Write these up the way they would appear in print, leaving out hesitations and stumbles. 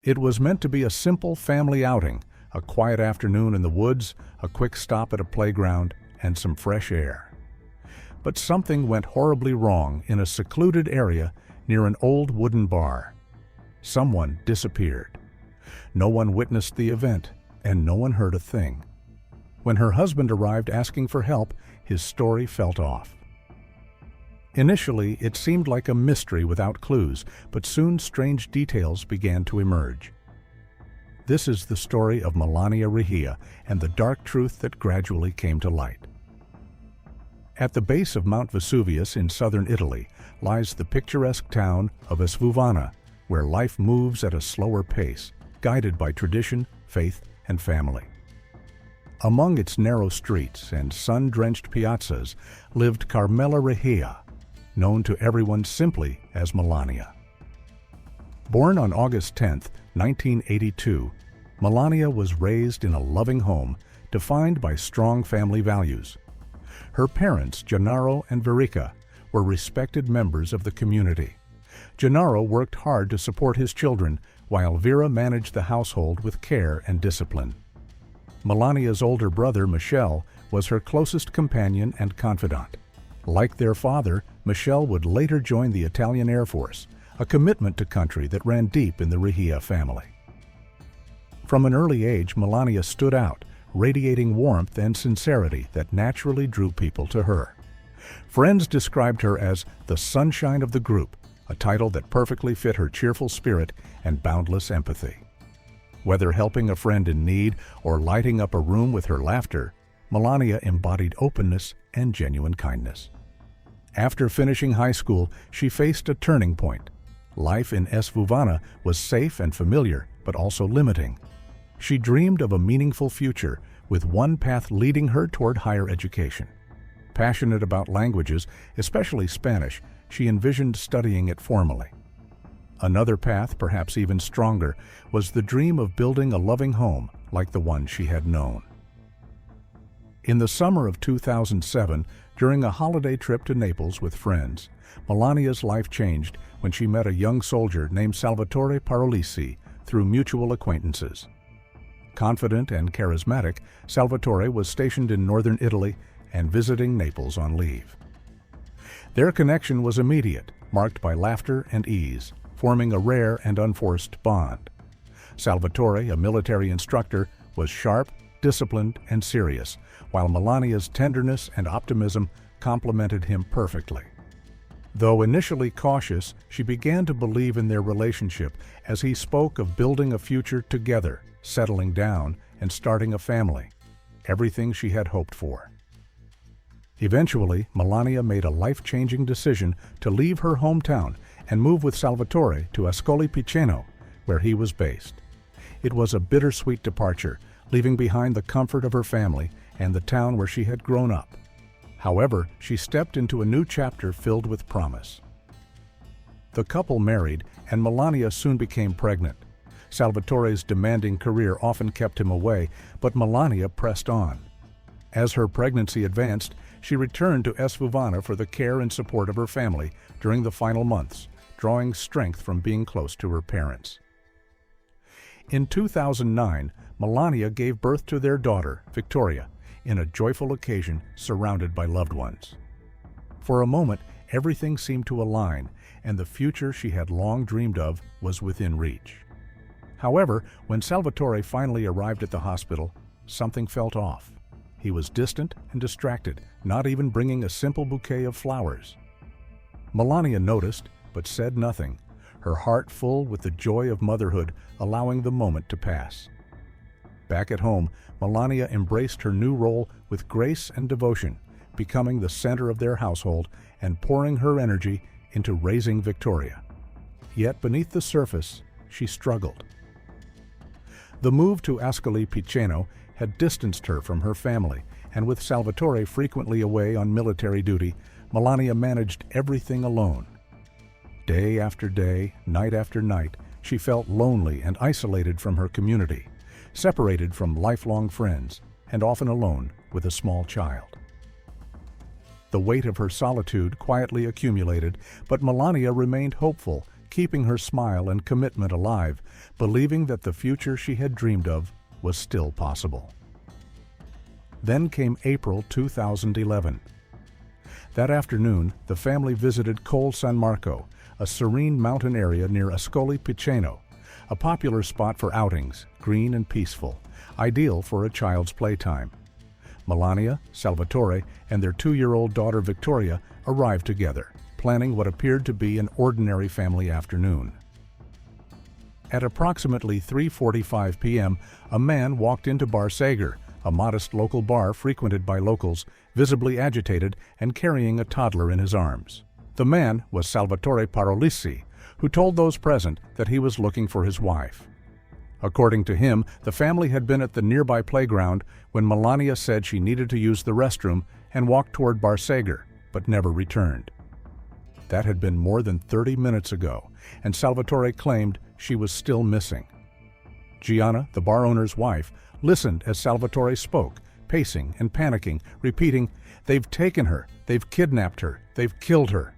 It was meant to be a simple family outing, a quiet afternoon in the woods, a quick stop at a playground, and some fresh air. But something went horribly wrong in a secluded area near an old wooden bar. Someone disappeared. No one witnessed the event, and no one heard a thing. When her husband arrived asking for help, his story felt off. Initially, it seemed like a mystery without clues, but soon strange details began to emerge. This is the story of Melania Rea and the dark truth that gradually came to light. At the base of Mount Vesuvius in southern Italy lies the picturesque town of Esvuvana, where life moves at a slower pace, guided by tradition, faith, and family. Among its narrow streets and sun-drenched piazzas lived Carmela Rea, known to everyone simply as Melania. Born on August 10, 1982, Melania was raised in a loving home defined by strong family values. Her parents, Gennaro and Verica, were respected members of the community. Gennaro worked hard to support his children, while Vera managed the household with care and discipline. Melania's older brother, Michel, was her closest companion and confidant. Like their father, Michel would later join the Italian Air Force, a commitment to country that ran deep in the Rea family. From an early age, Melania stood out, radiating warmth and sincerity that naturally drew people to her. Friends described her as the sunshine of the group, a title that perfectly fit her cheerful spirit and boundless empathy. Whether helping a friend in need or lighting up a room with her laughter, Melania embodied openness and genuine kindness. After finishing high school, she faced a turning point. Life in Esvuvana was safe and familiar, but also limiting. She dreamed of a meaningful future, with one path leading her toward higher education. Passionate about languages, especially Spanish, she envisioned studying it formally. Another path, perhaps even stronger, was the dream of building a loving home like the one she had known. In the summer of 2007, during a holiday trip to Naples with friends, Melania's life changed when she met a young soldier named Salvatore Parolisi through mutual acquaintances. Confident and charismatic, Salvatore was stationed in northern Italy and visiting Naples on leave. Their connection was immediate, marked by laughter and ease, forming a rare and unforced bond. Salvatore, a military instructor, was sharp, disciplined, and serious, while Melania's tenderness and optimism complemented him perfectly. Though initially cautious, she began to believe in their relationship as he spoke of building a future together, settling down, and starting a family, everything she had hoped for. Eventually, Melania made a life-changing decision to leave her hometown and move with Salvatore to Ascoli Piceno, where he was based. It was a bittersweet departure, leaving behind the comfort of her family and the town where she had grown up. However, she stepped into a new chapter filled with promise. The couple married, and Melania soon became pregnant. Salvatore's demanding career often kept him away, but Melania pressed on. As her pregnancy advanced, she returned to Esvuvana for the care and support of her family during the final months, drawing strength from being close to her parents. In 2009, Melania gave birth to their daughter, Victoria, in a joyful occasion surrounded by loved ones. For a moment, everything seemed to align, and the future she had long dreamed of was within reach. However, when Salvatore finally arrived at the hospital, something felt off. He was distant and distracted, not even bringing a simple bouquet of flowers. Melania noticed, but said nothing, her heart full with the joy of motherhood, allowing the moment to pass. Back at home, Melania embraced her new role with grace and devotion, becoming the center of their household and pouring her energy into raising Victoria. Yet beneath the surface, she struggled. The move to Ascoli Piceno had distanced her from her family, and with Salvatore frequently away on military duty, Melania managed everything alone. Day after day, night after night, she felt lonely and isolated from her community, separated from lifelong friends, and often alone with a small child. The weight of her solitude quietly accumulated, but Melania remained hopeful, keeping her smile and commitment alive, believing that the future she had dreamed of was still possible. Then came April 2011. That afternoon, the family visited Col San Marco, a serene mountain area near Ascoli Piceno, a popular spot for outings, green and peaceful, ideal for a child's playtime. Melania, Salvatore, and their 2-year-old daughter Victoria arrived together, planning what appeared to be an ordinary family afternoon. At approximately 3:45 p.m., a man walked into Bar Sager, a modest local bar frequented by locals, visibly agitated and carrying a toddler in his arms. The man was Salvatore Parolisi, who told those present that he was looking for his wife. According to him, the family had been at the nearby playground when Melania said she needed to use the restroom and walked toward Bar Sager, but never returned. That had been more than 30 minutes ago, and Salvatore claimed she was still missing. Gianna, the bar owner's wife, listened as Salvatore spoke, pacing and panicking, repeating, "They've taken her, they've kidnapped her, they've killed her."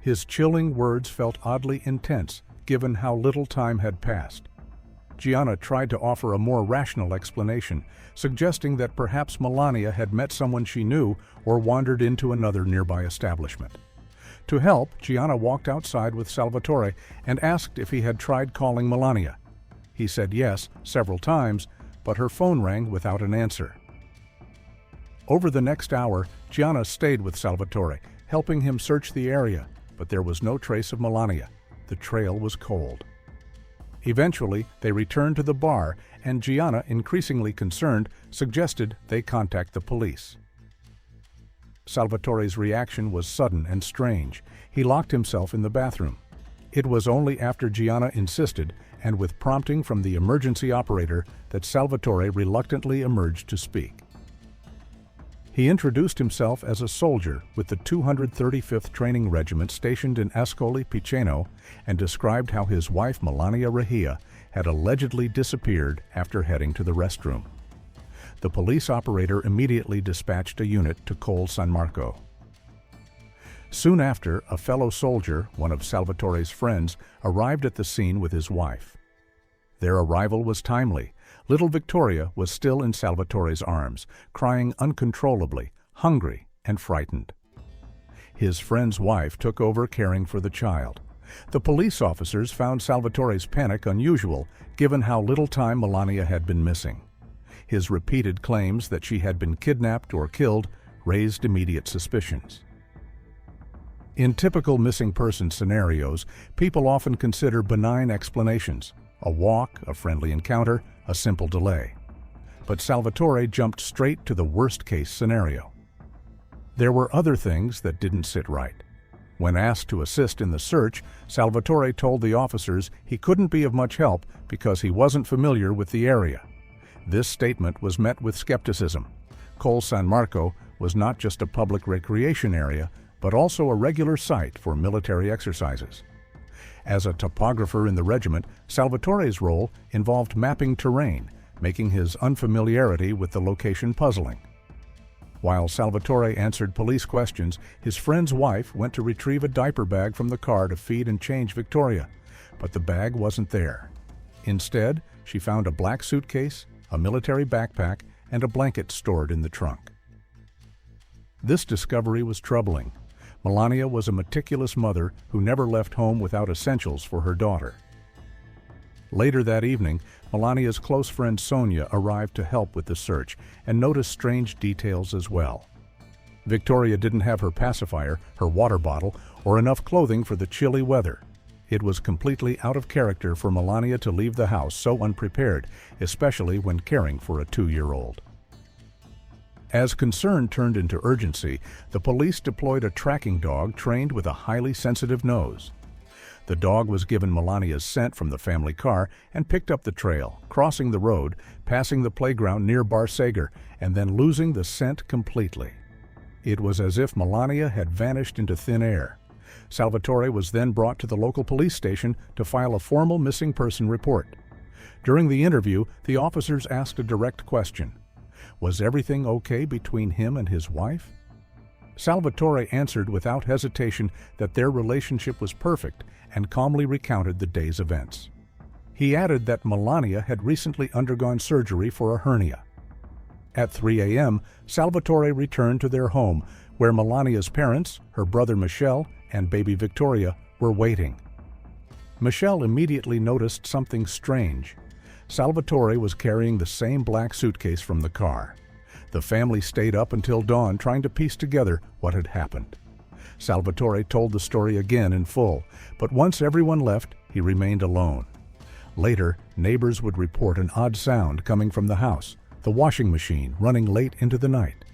His chilling words felt oddly intense, given how little time had passed. Gianna tried to offer a more rational explanation, suggesting that perhaps Melania had met someone she knew or wandered into another nearby establishment. To help, Gianna walked outside with Salvatore and asked if he had tried calling Melania. He said yes several times, but her phone rang without an answer. Over the next hour, Gianna stayed with Salvatore, helping him search the area, but there was no trace of Melania. The trail was cold. Eventually, they returned to the bar, and Gianna, increasingly concerned, suggested they contact the police. Salvatore's reaction was sudden and strange. He locked himself in the bathroom. It was only after Gianna insisted, and with prompting from the emergency operator, that Salvatore reluctantly emerged to speak. He introduced himself as a soldier with the 235th Training Regiment stationed in Ascoli Piceno and described how his wife Melania Rea had allegedly disappeared after heading to the restroom. The police operator immediately dispatched a unit to Col San Marco. Soon after, a fellow soldier, one of Salvatore's friends, arrived at the scene with his wife. Their arrival was timely. Little Victoria was still in Salvatore's arms, crying uncontrollably, hungry and frightened. His friend's wife took over caring for the child. The police officers found Salvatore's panic unusual, given how little time Melania had been missing. His repeated claims that she had been kidnapped or killed raised immediate suspicions. In typical missing person scenarios, people often consider benign explanations: a walk, a friendly encounter, a simple delay. But Salvatore jumped straight to the worst-case scenario. There were other things that didn't sit right. When asked to assist in the search, Salvatore told the officers he couldn't be of much help because he wasn't familiar with the area. This statement was met with skepticism. Col San Marco was not just a public recreation area, but also a regular site for military exercises. As a topographer in the regiment, Salvatore's role involved mapping terrain, making his unfamiliarity with the location puzzling. While Salvatore answered police questions, his friend's wife went to retrieve a diaper bag from the car to feed and change Victoria, but the bag wasn't there. Instead, she found a black suitcase, a military backpack, and a blanket stored in the trunk. This discovery was troubling. Melania was a meticulous mother who never left home without essentials for her daughter. Later that evening, Melania's close friend Sonia arrived to help with the search and noticed strange details as well. Victoria didn't have her pacifier, her water bottle, or enough clothing for the chilly weather. It was completely out of character for Melania to leave the house so unprepared, especially when caring for a 2-year-old. As concern turned into urgency, the police deployed a tracking dog trained with a highly sensitive nose. The dog was given Melania's scent from the family car and picked up the trail, crossing the road, passing the playground near Bar Sager, and then losing the scent completely. It was as if Melania had vanished into thin air. Salvatore was then brought to the local police station to file a formal missing person report. During the interview, the officers asked a direct question. Was everything okay between him and his wife? Salvatore answered without hesitation that their relationship was perfect and calmly recounted the day's events. He added that Melania had recently undergone surgery for a hernia. At 3 a.m., Salvatore returned to their home, where Melania's parents, her brother Michel, and baby Victoria were waiting. Michel immediately noticed something strange. Salvatore was carrying the same black suitcase from the car. The family stayed up until dawn trying to piece together what had happened. Salvatore told the story again in full, but once everyone left, he remained alone. Later, neighbors would report an odd sound coming from the house, the washing machine running late into the night.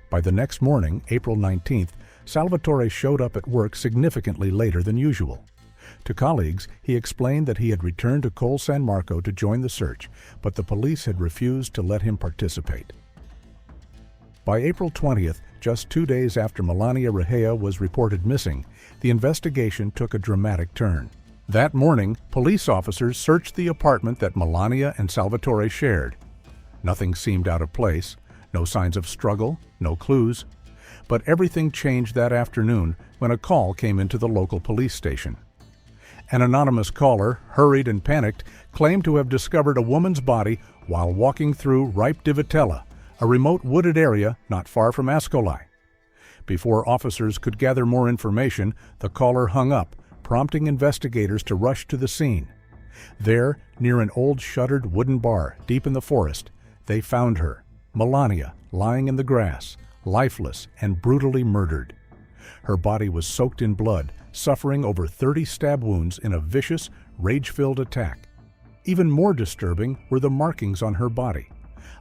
By the next morning, April 19th, Salvatore showed up at work significantly later than usual. To colleagues, he explained that he had returned to Col San Marco to join the search, but the police had refused to let him participate. By April 20th, just 2 days after Melania Rea was reported missing, the investigation took a dramatic turn. That morning, police officers searched the apartment that Melania and Salvatore shared. Nothing seemed out of place, no signs of struggle, no clues. But everything changed that afternoon when a call came into the local police station. An anonymous caller, hurried and panicked, claimed to have discovered a woman's body while walking through Ripe di Vitella, a remote wooded area not far from Ascoli. Before officers could gather more information, the caller hung up, prompting investigators to rush to the scene. There, near an old shuttered wooden bar deep in the forest, they found her, Melania, lying in the grass, lifeless and brutally murdered. Her body was soaked in blood, suffering over 30 stab wounds in a vicious, rage-filled attack. Even more disturbing were the markings on her body,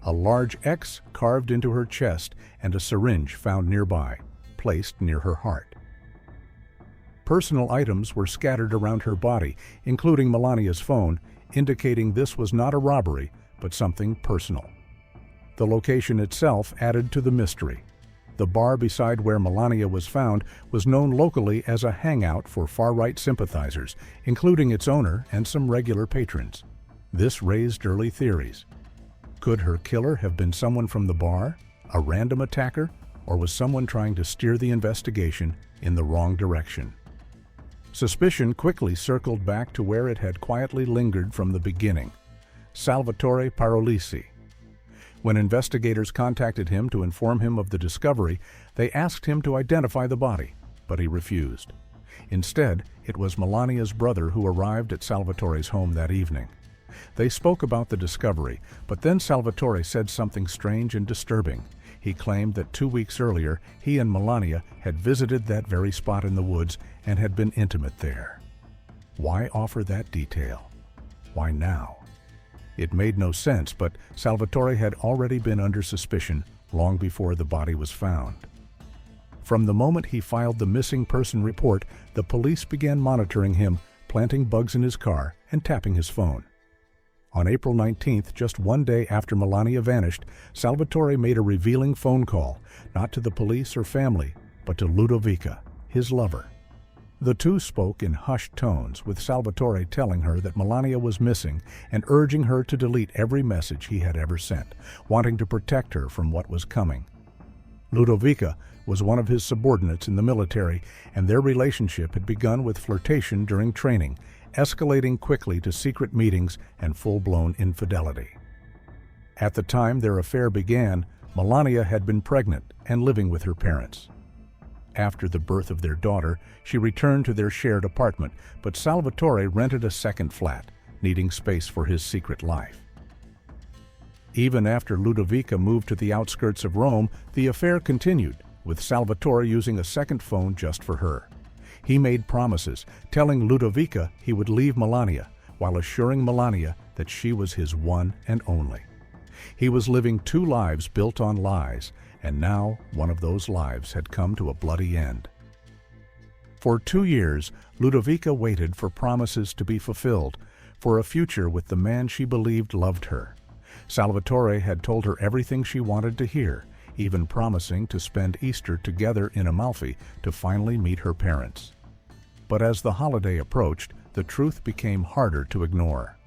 a large X carved into her chest and a syringe found nearby, placed near her heart. Personal items were scattered around her body, including Melania's phone, indicating this was not a robbery, but something personal. The location itself added to the mystery. The bar beside where Melania was found was known locally as a hangout for far-right sympathizers, including its owner and some regular patrons. This raised early theories. Could her killer have been someone from the bar, a random attacker, or was someone trying to steer the investigation in the wrong direction? Suspicion quickly circled back to where it had quietly lingered from the beginning: Salvatore Parolisi. When investigators contacted him to inform him of the discovery, they asked him to identify the body, but he refused. Instead, it was Melania's brother who arrived at Salvatore's home that evening. They spoke about the discovery, but then Salvatore said something strange and disturbing. He claimed that 2 weeks earlier, he and Melania had visited that very spot in the woods and had been intimate there. Why offer that detail? Why now? It made no sense, but Salvatore had already been under suspicion long before the body was found. From the moment he filed the missing person report, the police began monitoring him, planting bugs in his car and tapping his phone. On April 19th, just 1 day after Melania vanished, Salvatore made a revealing phone call, not to the police or family, but to Ludovica, his lover. The two spoke in hushed tones, with Salvatore telling her that Melania was missing and urging her to delete every message he had ever sent, wanting to protect her from what was coming. Ludovica was one of his subordinates in the military, and their relationship had begun with flirtation during training, escalating quickly to secret meetings and full-blown infidelity. At the time their affair began, Melania had been pregnant and living with her parents. After the birth of their daughter, she returned to their shared apartment, but Salvatore rented a second flat, needing space for his secret life. Even after Ludovica moved to the outskirts of Rome, the affair continued, with Salvatore using a second phone just for her. He made promises, telling Ludovica he would leave Melania, while assuring Melania that she was his one and only. He was living 2 lives built on lies, and now one of those lives had come to a bloody end. For 2 years, Ludovica waited for promises to be fulfilled, for a future with the man she believed loved her. Salvatore had told her everything she wanted to hear, even promising to spend Easter together in Amalfi to finally meet her parents. But as the holiday approached, the truth became harder to ignore.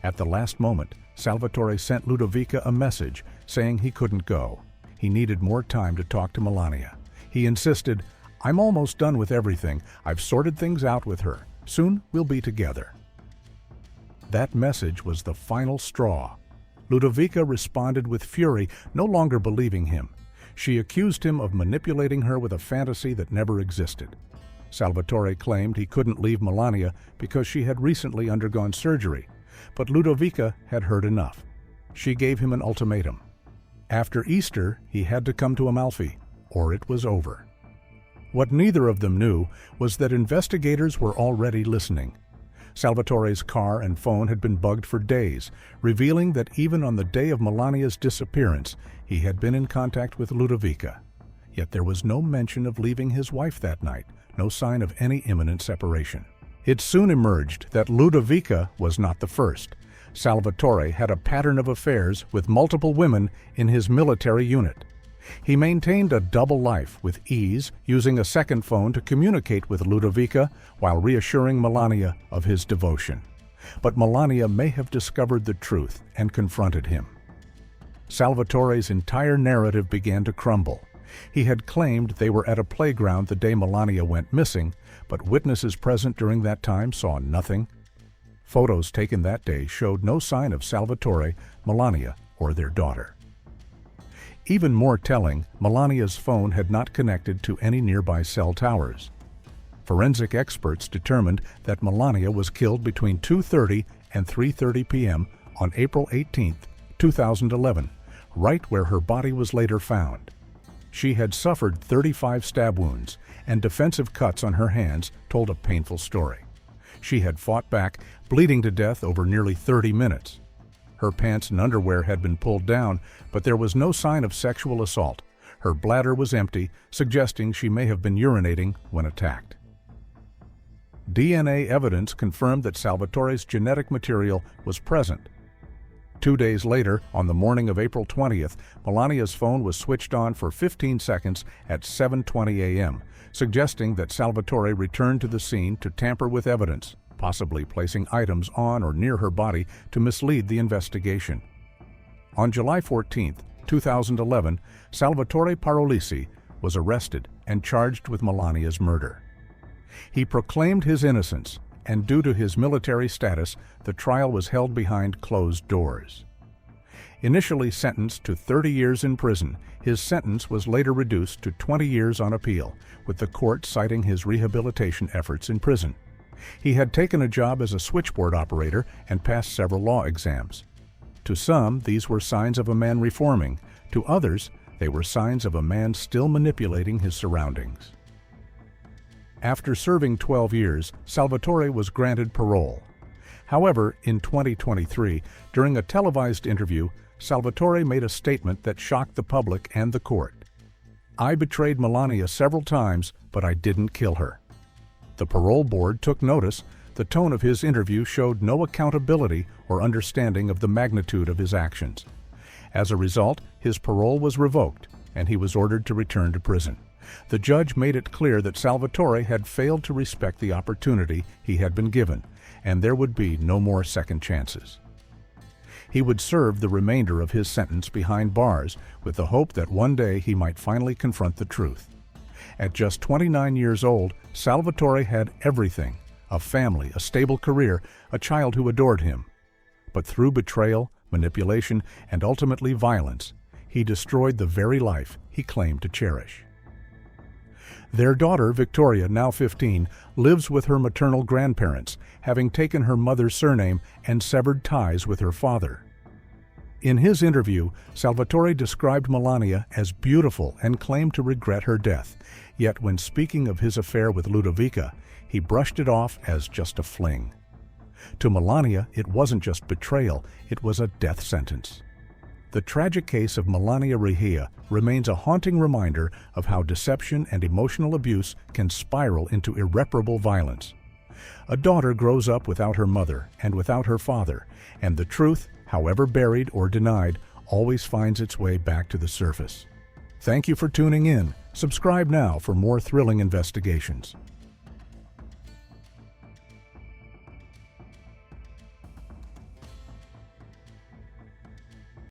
At the last moment, Salvatore sent Ludovica a message saying he couldn't go. He needed more time to talk to Melania. He insisted, "I'm almost done with everything. I've sorted things out with her. Soon we'll be together." That message was the final straw. Ludovica responded with fury, no longer believing him. She accused him of manipulating her with a fantasy that never existed. Salvatore claimed he couldn't leave Melania because she had recently undergone surgery, but Ludovica had heard enough. She gave him an ultimatum. After Easter, he had to come to Amalfi, or it was over. What neither of them knew was that investigators were already listening. Salvatore's car and phone had been bugged for days, revealing that even on the day of Melania's disappearance, he had been in contact with Ludovica. Yet there was no mention of leaving his wife that night, no sign of any imminent separation. It soon emerged that Ludovica was not the first. Salvatore had a pattern of affairs with multiple women in his military unit. He maintained a double life with ease, using a second phone to communicate with Ludovica while reassuring Melania of his devotion. But Melania may have discovered the truth and confronted him. Salvatore's entire narrative began to crumble. He had claimed they were at a playground the day Melania went missing, but witnesses present during that time saw nothing. Photos taken that day showed no sign of Salvatore, Melania, or their daughter. Even more telling, Melania's phone had not connected to any nearby cell towers. Forensic experts determined that Melania was killed between 2:30 and 3:30 p.m. on April 18, 2011, right where her body was later found. She had suffered 35 stab wounds, and defensive cuts on her hands told a painful story. She had fought back, bleeding to death over nearly 30 minutes. Her pants and underwear had been pulled down, but there was no sign of sexual assault. Her bladder was empty, suggesting she may have been urinating when attacked. DNA evidence confirmed that Salvatore's genetic material was present. 2 days later, on the morning of April 20th, Melania's phone was switched on for 15 seconds at 7:20 a.m., suggesting that Salvatore returned to the scene to tamper with evidence, possibly placing items on or near her body to mislead the investigation. On July 14, 2011, Salvatore Parolisi was arrested and charged with Melania's murder. He proclaimed his innocence, and due to his military status, the trial was held behind closed doors. Initially sentenced to 30 years in prison, his sentence was later reduced to 20 years on appeal, with the court citing his rehabilitation efforts in prison. He had taken a job as a switchboard operator and passed several law exams. To some, these were signs of a man reforming. To others, they were signs of a man still manipulating his surroundings. After serving 12 years, Salvatore was granted parole. However, in 2023, during a televised interview, Salvatore made a statement that shocked the public and the court. "I betrayed Melania several times, but I didn't kill her." The parole board took notice. The tone of his interview showed no accountability or understanding of the magnitude of his actions. As a result, his parole was revoked, and he was ordered to return to prison. The judge made it clear that Salvatore had failed to respect the opportunity he had been given, and there would be no more second chances. He would serve the remainder of his sentence behind bars with the hope that one day he might finally confront the truth. At just 29 years old, Salvatore had everything: a family, a stable career, a child who adored him. But through betrayal, manipulation, and ultimately violence, he destroyed the very life he claimed to cherish. Their daughter, Victoria, now 15, lives with her maternal grandparents, having taken her mother's surname and severed ties with her father. In his interview, Salvatore described Melania as beautiful and claimed to regret her death. Yet when speaking of his affair with Ludovica, he brushed it off as just a fling. To Melania, it wasn't just betrayal, it was a death sentence. The tragic case of Melania Rea remains a haunting reminder of how deception and emotional abuse can spiral into irreparable violence. A daughter grows up without her mother and without her father, and the truth, however buried or denied, always finds its way back to the surface. Thank you for tuning in. Subscribe now for more thrilling investigations.